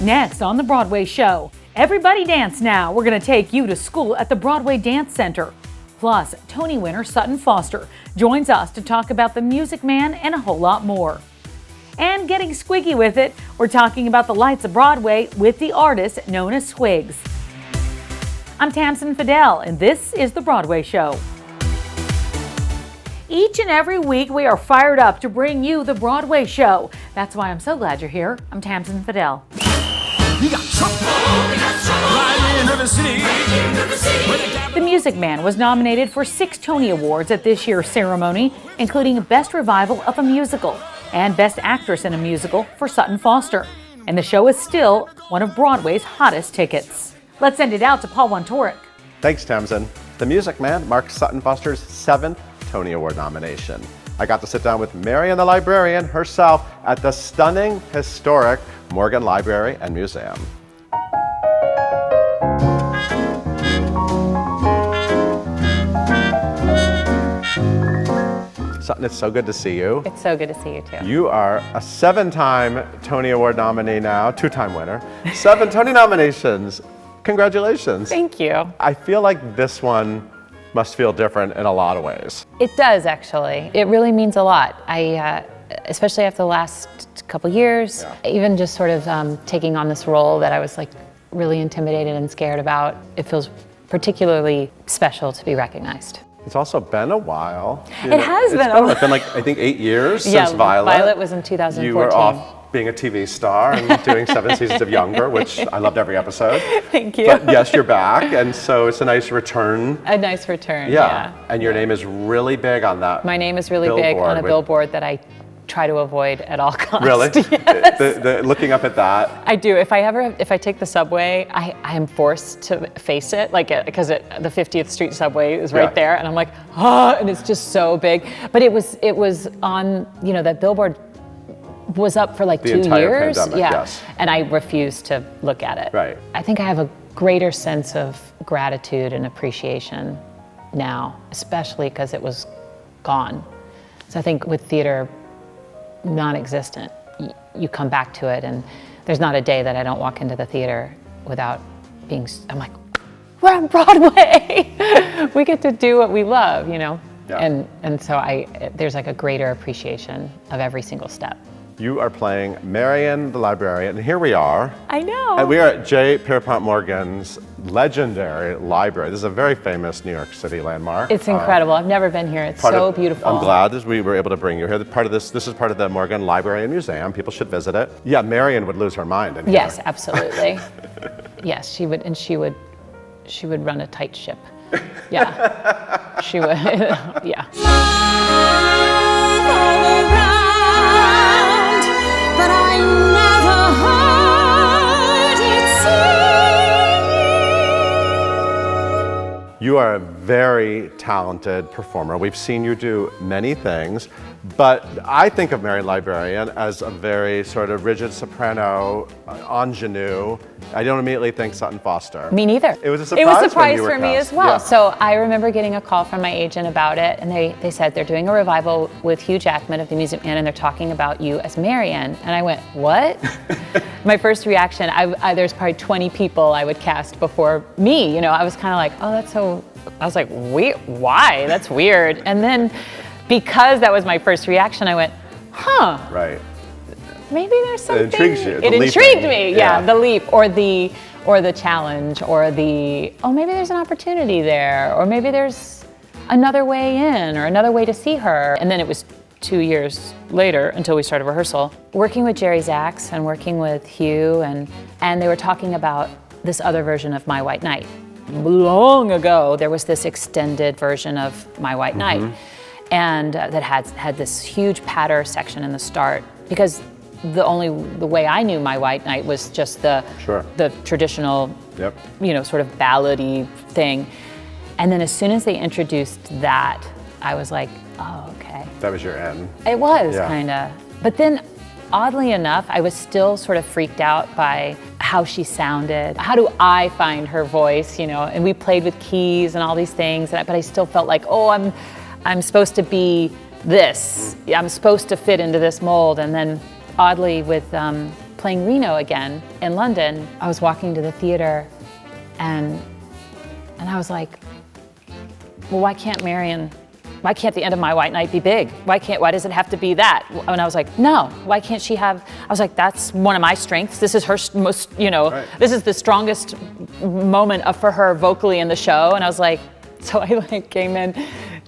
Next on the Broadway Show, everybody dance now. We're going to take you to school at the Broadway Dance Center. Plus, Tony winner Sutton Foster joins us to talk about the Music Man and a whole lot more. And getting squiggy with it, we're talking about the lights of Broadway with the artist known as Squiggs. I'm Tamsen Fadal, and this is the Broadway Show. Each and every week, we are fired up to bring you the Broadway Show. That's why I'm so glad you're here. I'm Tamsen Fadal. The Music Man was nominated for 6 Tony Awards at this year's ceremony, including Best Revival of a Musical and Best Actress in a Musical for Sutton Foster. And the show is still one of Broadway's hottest tickets. Let's send it out to Paul Wontorek. Thanks, Tamsen. The Music Man marks Sutton Foster's 7th Tony Award nomination. I got to sit down with Marian the librarian herself at the stunning, historic Morgan Library and Museum. Sutton, it's so good to see you. It's so good to see you too. You are a 7-time Tony Award nominee now, 2-time winner. 7 Tony nominations. Congratulations. Thank you. I feel like this one must feel different in a lot of ways. It does, actually. It really means a lot. Especially after the last couple years, even just sort of taking on this role that I was like really intimidated and scared about, it feels particularly special to be recognized. It's also been a while. It has been a while. It's been like, I think 8 years since Violet. Violet was in 2014. You were off being a TV star and doing 7 seasons of Younger, which I loved every episode. Thank you. But yes, you're back, and so it's a nice return. A nice return, yeah. And your name is really big on that. My name is really big on a billboard that I try to avoid at all costs. Really? Yes. Looking up at that. I do. If I take the subway, I am forced to face it, like because the 50th Street subway is right there, and I'm like, and it's just so big. But it was on, that billboard was up for like 2 years. The entire pandemic, yes. And I refused to look at it. Right. I think I have a greater sense of gratitude and appreciation now, especially because it was gone. So I think with theater non-existent, you come back to it, and there's not a day that I don't walk into the theater without I'm like, we're on Broadway. We get to do what we love, Yeah. And so there's like a greater appreciation of every single step. You are playing Marian the librarian, and here we are. I know. And we are at J. Pierpont Morgan's legendary library. This is a very famous New York City landmark. It's incredible. I've never been here. It's so beautiful. I'm glad that we were able to bring you here. This is part of the Morgan Library and Museum. People should visit it. Yeah, Marian would lose her mind in here. Yes, absolutely. Yes, she would, and she would run a tight ship. Yeah, she would. Yeah. But I never heard it sing. You are a very talented performer. We've seen you do many things, but I think of Marian Librarian as a very sort of rigid soprano, ingenue. I don't immediately think Sutton Foster. Me neither. It was a surprise for me as well. Yeah. So I remember getting a call from my agent about it, and they said they're doing a revival with Hugh Jackman of the Music Man, and they're talking about you as Marian. And I went, what? My first reaction, there's probably 20 people I would cast before me. I was kind of like, oh, that's so, I was like, why? That's weird. And then because that was my first reaction, I went, huh. Right. Maybe there's something. It intrigues you. It intrigued me. Yeah, the leap or the challenge or maybe there's an opportunity there, or maybe there's another way in or another way to see her. And then it was 2 years later until we started rehearsal, working with Jerry Zaks and working with Hugh, and they were talking about this other version of My White Knight. Long ago, there was this extended version of My White Knight, and that had this huge patter section in the start, because the way I knew My White Knight was just the traditional, sort of ballady thing. And then as soon as they introduced that, I was like, oh, okay. That was your end. It was, kind of. But then, oddly enough, I was still sort of freaked out by how she sounded. How do I find her voice, And we played with keys and all these things, but I still felt like, oh, I'm supposed to be this. I'm supposed to fit into this mold. And then, oddly, with playing Reno again in London, I was walking to the theater and I was like, well, why can't the end of my white night be big? Why does it have to be that? And I was like, no, why can't she have, I was like, that's one of my strengths. This is her most, right. This is the strongest moment for her vocally in the show. And I was like, so I came in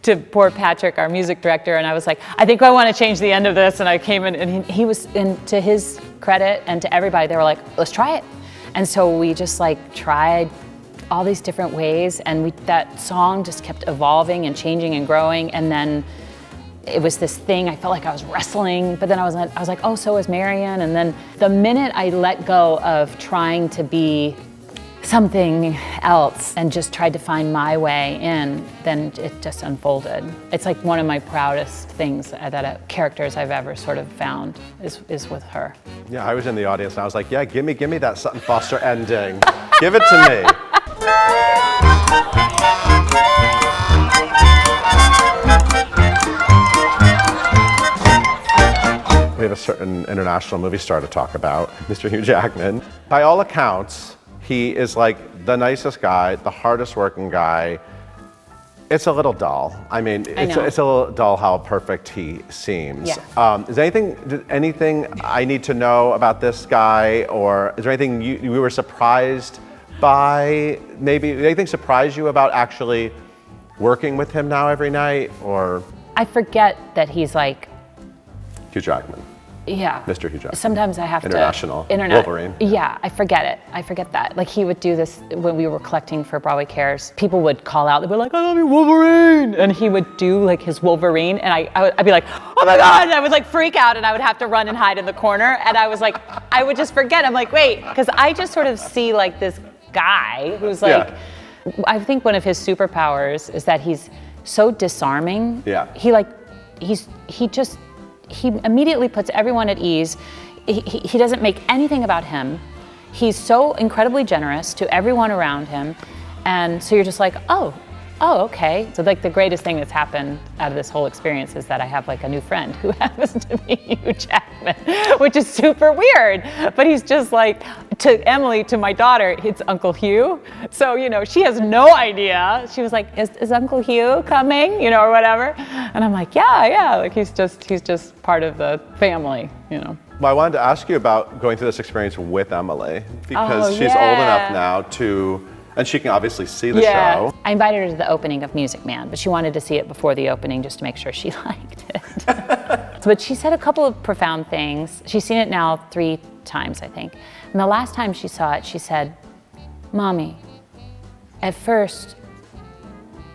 to poor Patrick, our music director, and I was like, I think I want to change the end of this. And I came in and he was, and to his credit and to everybody, they were like, let's try it. And so we just tried all these different ways, and that song just kept evolving and changing and growing, and then it was this thing, I felt like I was wrestling, but then I was like, oh, so is Marian, and then the minute I let go of trying to be something else and just tried to find my way in, then it just unfolded. It's like one of my proudest things characters I've ever sort of found is with her. Yeah, I was in the audience and I was like, yeah, give me that Sutton Foster ending. Give it to me. We have a certain international movie star to talk about, Mr. Hugh Jackman. By all accounts, he is like the nicest guy, the hardest working guy. It's a little dull. I mean, it's a little dull how perfect he seems. Yeah. Is there anything I need to know about this guy, or is there anything you were surprised by? Maybe anything surprised you about actually working with him now every night, or? I forget that he's like Hugh Jackman. Yeah. Mr. Hugh Jackman. Sometimes I have to. Wolverine. Yeah, I forget it. I forget that. Like he would do this when we were collecting for Broadway Cares. People would call out, they'd be like, I love you, Wolverine. And he would do like his Wolverine. And I'd be like, oh my God. And I would like freak out and I would have to run and hide in the corner. And I was like, I would just forget. I'm like, wait, because I just sort of see like this guy who's like, I think one of his superpowers is that he's so disarming. Yeah. He immediately puts everyone at ease. He doesn't make anything about him. He's so incredibly generous to everyone around him. And so you're just like, oh, okay. So like the greatest thing that's happened out of this whole experience is that I have like a new friend who happens to be Hugh Jackman, which is super weird. But he's just like, to Emily, to my daughter, it's Uncle Hugh. So, she has no idea. She was like, is Uncle Hugh coming, or whatever. And I'm like, yeah, like he's just part of the family, Well, I wanted to ask you about going through this experience with Emily, because she's old enough now and she can obviously see the show. I invited her to the opening of Music Man, but she wanted to see it before the opening just to make sure she liked it. But she said a couple of profound things. She's seen it now 3 times, I think. And the last time she saw it, she said, Mommy, at first,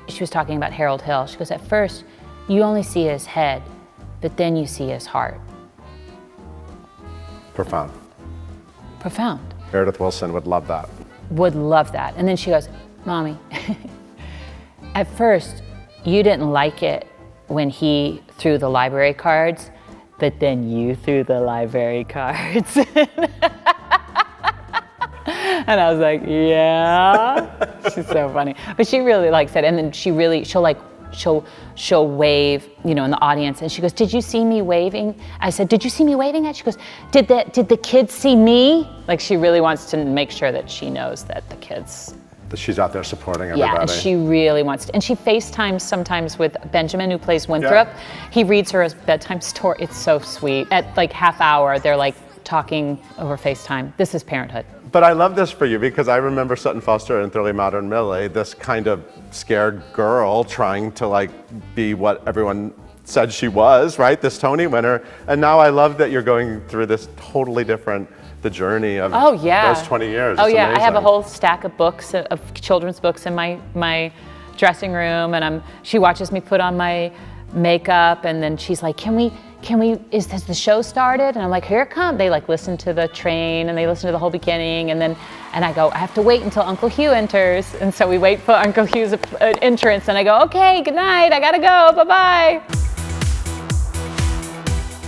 she was talking about Harold Hill. She goes, at first, you only see his head, but then you see his heart. Profound. Meredith Willson would love that. Would love that. And then she goes, Mommy, at first, you didn't like it when he threw the library cards, but then you threw the library cards. And I was like, yeah. She's so funny. But she really likes it. And then she'll wave, in the audience. And she goes, did you see me waving? I said, did you see me waving at? She goes, did the kids see me? Like she really wants to make sure that she knows that the kids. That she's out there supporting everybody. Yeah, and she really wants to. And she FaceTimes sometimes with Benjamin, who plays Winthrop. Yeah. He reads her a bedtime story. It's so sweet. At like half hour, they're like talking over FaceTime. This is parenthood. But I love this for you because I remember Sutton Foster in Thoroughly Modern Millie, this kind of scared girl trying to like be what everyone said she was, right? This Tony winner. And now I love that you're going through this totally different, the journey of those 20 years. It's amazing. I have a whole stack of books, of children's books in my dressing room, and she watches me put on my makeup, and then she's like, has the show started? And I'm like, here it comes. They like listen to the train and they listen to the whole beginning, and I go, I have to wait until Uncle Hugh enters. And so we wait for Uncle Hugh's entrance, and I go, okay, good night, I gotta go, bye-bye.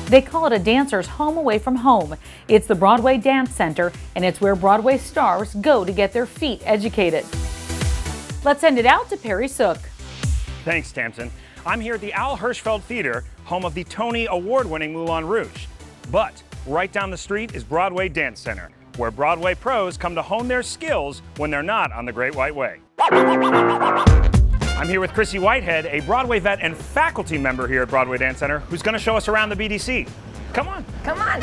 They call it a dancer's home away from home. It's the Broadway Dance Center, and it's where Broadway stars go to get their feet educated. Let's send it out to Perry Sook. Thanks, Tamsen. I'm here at the Al Hirschfeld Theater, home of the Tony Award-winning Moulin Rouge. But right down the street is Broadway Dance Center, where Broadway pros come to hone their skills when they're not on the Great White Way. I'm here with Chrissy Whitehead, a Broadway vet and faculty member here at Broadway Dance Center, who's going to show us around the BDC. Come on. Come on.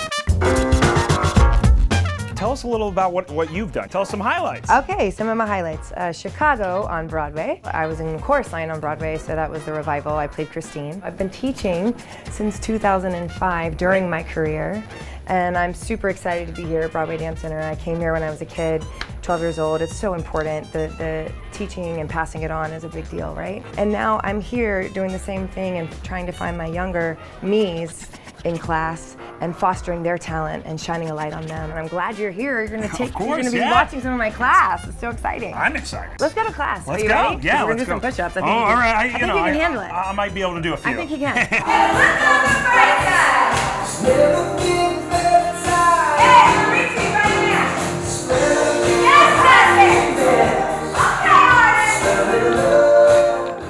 Tell us a little about what you've done. Tell us some highlights. Okay, some of my highlights. Chicago on Broadway. I was in Chorus Line on Broadway, so that was the revival. I played Christine. I've been teaching since 2005 during my career, and I'm super excited to be here at Broadway Dance Center. I came here when I was a kid, 12 years old. It's so important. The teaching and passing it on is a big deal, right? And now I'm here doing the same thing and trying to find my younger me's in class and fostering their talent and shining a light on them. And I'm glad you're here. You're gonna Of course, be watching some of my class. It's so exciting. I'm excited. Let's go to class. Let's Are you go. ready? Yeah, We're let's gonna do go. some push-ups. I Oh, think all right. I think you can handle it. I might be able to do a few. I think you can.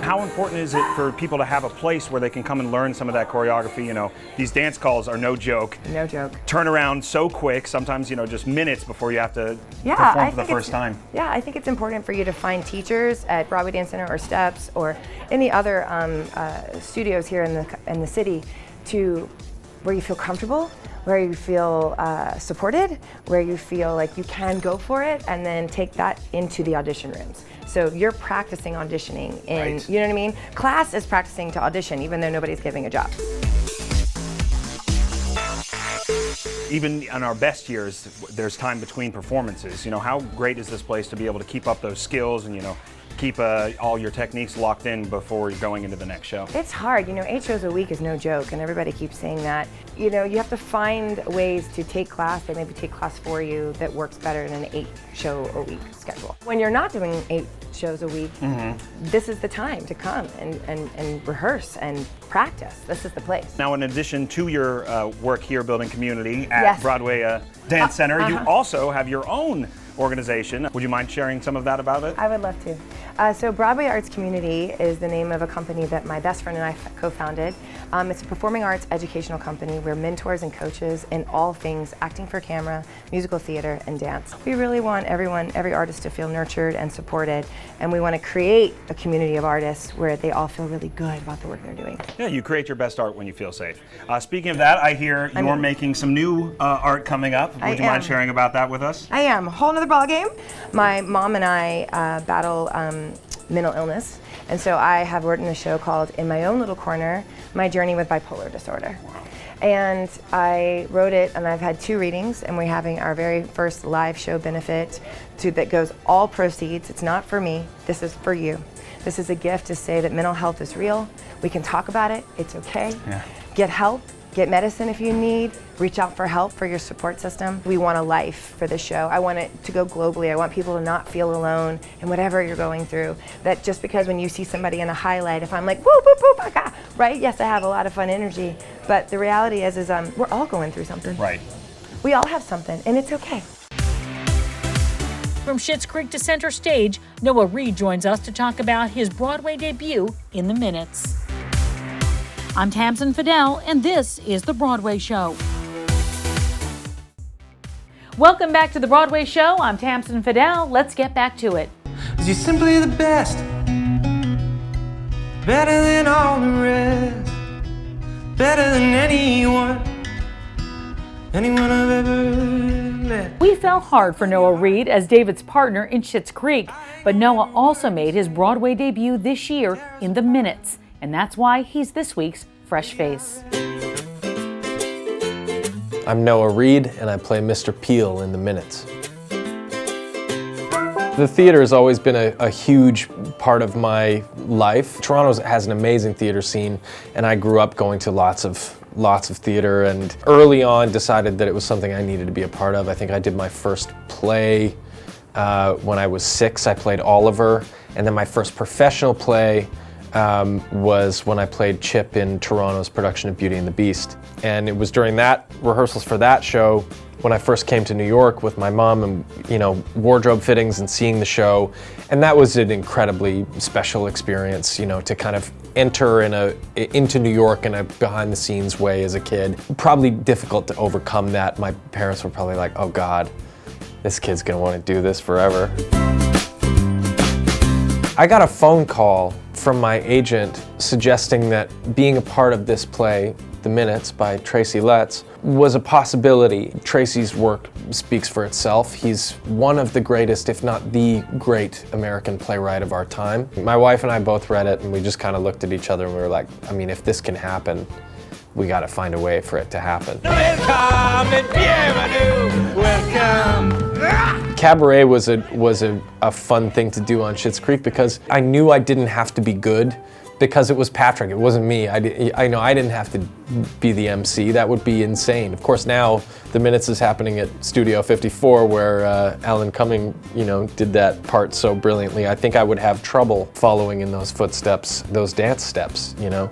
How important is it for people to have a place where they can come and learn some of that choreography? You know, these dance calls are no joke. No joke. Turn around so quick, sometimes, just minutes before you have to Yeah, perform for the first time. Yeah, I think it's important for you to find teachers at Broadway Dance Center or Steps or any other studios here in the city where you feel comfortable, where you feel supported, where you feel like you can go for it, and then take that into the audition rooms. So you're practicing auditioning Right. you know what I mean? Class is practicing to audition even though nobody's giving a job. Even in our best years, there's time between performances. How great is this place to be able to keep up those skills and, keep all your techniques locked in before you're going into the next show? It's hard, 8 shows a week is no joke, and everybody keeps saying that. You have to find ways to take class, they maybe take class for you that works better than an 8 show a week schedule. When you're not doing 8 shows a week, this is the time to come and rehearse and practice. This is the place. Now, in addition to your work here building community at Yes. Broadway Dance Center, you also have your own organization. Would you mind sharing some of that about it? I would love to. So Broadway Arts Community is the name of a company that my best friend and I co-founded. It's a performing arts educational company. We're mentors and coaches in all things acting for camera, musical theater, and dance. We really want every artist to feel nurtured and supported, and we want to create a community of artists where they all feel really good about the work they're doing. Yeah, you create your best art when you feel safe. Speaking of that, I hear you're making some new art coming up. Would you mind sharing about that with us? I am. Whole nother ball game. My mom and I battle mental illness, and so I have written a show called In My Own Little Corner, My Journey with Bipolar Disorder. Wow. And I wrote it, and I've had 2 readings, and we're having our very first live show benefit that goes all proceeds. It's not for me, this is for you. This is a gift to say that mental health is real. We can talk about it, it's okay. Yeah. Get help. Get medicine if you need, reach out for help for your support system. We want a life for the show. I want it to go globally. I want people to not feel alone in whatever you're going through. That just because when you see somebody in a highlight, if I'm like, whoop, whoop, whoop, ah, right? Yes, I have a lot of fun energy, but the reality is we're all going through something. Right. We all have something, and it's okay. From Schitt's Creek to center stage, Noah Reid joins us to talk about his Broadway debut in the minutes. I'm Tamsen Fadal, and this is The Broadway Show. Welcome back to The Broadway Show. I'm Tamsen Fadal. Let's get back to it. You're simply the best, better than all the rest, better than anyone I've ever met. We fell hard for Noah Reid as David's partner in Schitt's Creek, but Noah also made his Broadway debut this year in The Minutes, and that's why he's this week's fresh face. I'm Noah Reid, and I play Mr. Peel in The Minutes. The theater has always been a huge part of my life. Toronto has an amazing theater scene, and I grew up going to lots of theater, and early on decided that it was something I needed to be a part of. I think I did my first play when I was 6. I played Oliver, and then my first professional play was when I played Chip in Toronto's production of Beauty and the Beast. And it was during that rehearsals for that show when I first came to New York with my mom and, you know, wardrobe fittings and seeing the show. And that was an incredibly special experience, you know, to kind of enter into New York in a behind the scenes way as a kid. Probably difficult to overcome that. My parents were probably like, oh God, this kid's gonna want to do this forever. I got a phone call from my agent suggesting that being a part of this play, The Minutes by Tracy Letts, was a possibility. Tracy's work speaks for itself. He's one of the greatest, if not the great American playwright of our time. My wife and I both read it and we just kind of looked at each other and we were like, I mean, if this can happen, we got to find a way for it to happen. Welcome and bienvenue. Welcome. Cabaret was a fun thing to do on Schitt's Creek because I knew I didn't have to be good because it was Patrick, it wasn't me. I know I didn't have to be the MC, that would be insane. Of course now, The Minutes is happening at Studio 54 where Alan Cumming, you know, did that part so brilliantly. I think I would have trouble following in those footsteps, those dance steps, you know.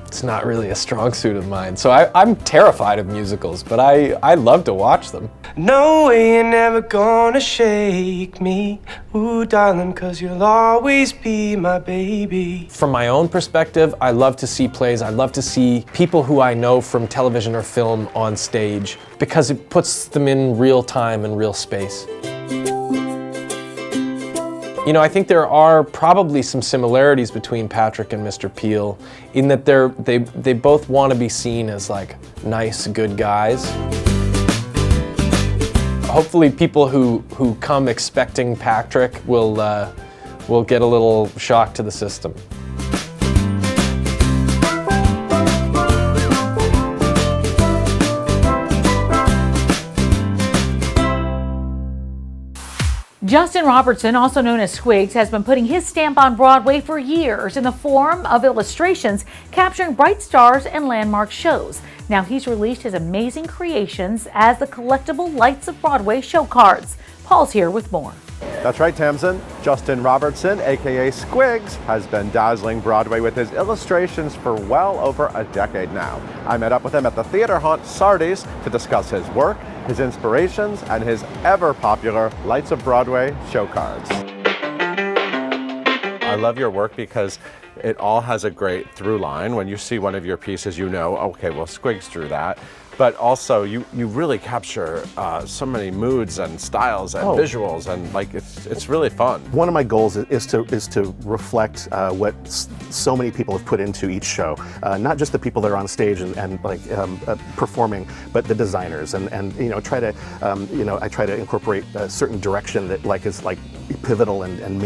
It's not really a strong suit of mine. So I'm terrified of musicals, but I love to watch them. No way you're never gonna shake me, ooh darling, 'cause you'll always be my baby. From my own perspective, I love to see plays. I love to see people who I know from television or film on stage because it puts them in real time and real space. You know, I think there are probably some similarities between Patrick and Mr. Peel in that they both want to be seen as like nice, good guys. Hopefully people who come expecting Patrick will get a little shock to the system. Justin Robertson, also known as Squiggs, has been putting his stamp on Broadway for years in the form of illustrations capturing bright stars and landmark shows. Now he's released his amazing creations as the collectible Lights of Broadway show cards. Paul's here with more. That's right, Tamsen. Justin Robertson, aka Squiggs, has been dazzling Broadway with his illustrations for well over a decade now. I met up with him at the theater haunt Sardis to discuss his work, his inspirations, and his ever-popular Lights of Broadway show cards. I love your work because it all has a great through line. When you see one of your pieces, you know, okay, well, Squiggs drew that. But also, you really capture so many moods and styles and visuals, and like it's really fun. One of my goals is to reflect what so many people have put into each show, not just the people that are on stage and performing, but the designers, and you know, try to I try to incorporate a certain direction that is pivotal and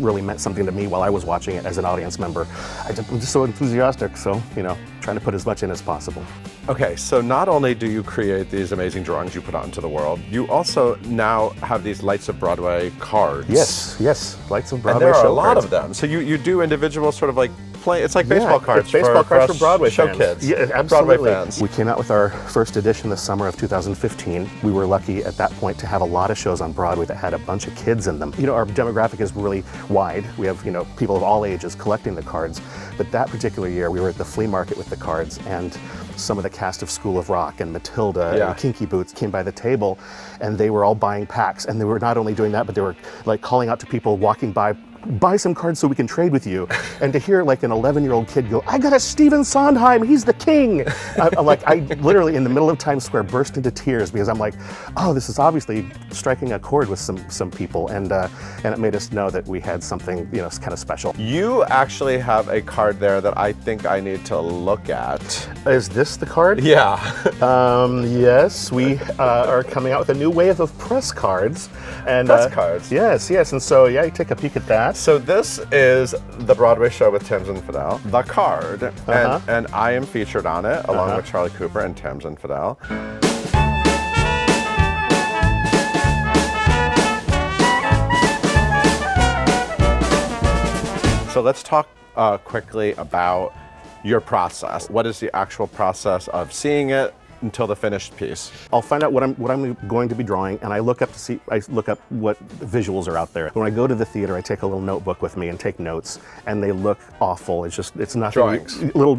really meant something to me while I was watching it as an audience member. I'm just so enthusiastic, so you know, trying to put as much in as possible. Okay, so not only do you create these amazing drawings you put out into the world, you also now have these Lights of Broadway cards. Yes, Lights of Broadway and there are show a lot cards. of them. So you do individual sort of like play, it's like baseball cards, for Broadway show fans. kids. Yeah, absolutely. Broadway fans. We came out with our first edition this summer of 2015. We were lucky at that point to have a lot of shows on Broadway that had a bunch of kids in them. You know, our demographic is really wide. We have, you know, people of all ages collecting the cards. But that particular year, we were at the flea market with the cards, and some of the cast of School of Rock and Matilda and Kinky Boots came by the table, and they were all buying packs. And they were not only doing that, but they were like calling out to people walking by, buy some cards so we can trade with you. And to hear like an 11-year-old kid go, I got a Stephen Sondheim, he's the king. I literally in the middle of Times Square burst into tears because I'm like, oh, this is obviously striking a chord with some people, and it made us know that we had something, you know, kind of special. You actually have a card there that I think I need to look at. Is this the card? Yeah. Yes, we are coming out with a new wave of press cards. And press cards? Yes, and so you take a peek at that. So this is the Broadway show with Tamsen Fadal, the card, and I am featured on it along with Charlie Cooper and Tamsen Fadal. So let's talk quickly about your process. What is the actual process of seeing it, until the finished piece? I'll find out what I'm going to be drawing, and I look up what visuals are out there. When I go to the theater, I take a little notebook with me and take notes, and they look awful. It's nothing. Drawings. Little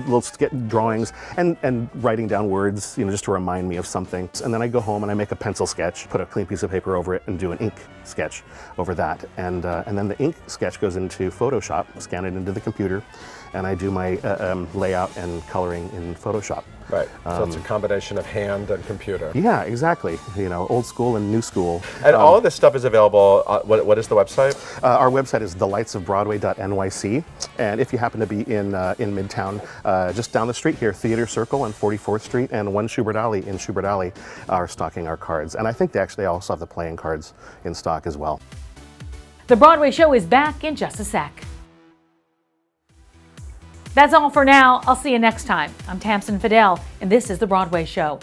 drawings and writing down words, just to remind me of something. And then I go home and I make a pencil sketch, put a clean piece of paper over it, and do an ink sketch over that. And then the ink sketch goes into Photoshop, scan it into the computer, and I do my layout and coloring in Photoshop. Right. So it's a combination of hand and computer. Yeah, exactly. Old school and new school. And all of this stuff is available. What is the website? Our website is thelightsofbroadway.nyc. And if you happen to be in Midtown, just down the street here, Theater Circle on 44th Street and 1 Schubert Alley in Schubert Alley are stocking our cards. And I think they also have the playing cards in stock as well. The Broadway Show is back in just a sec. That's all for now. I'll see you next time. I'm Tamsen Fadal, and this is The Broadway Show.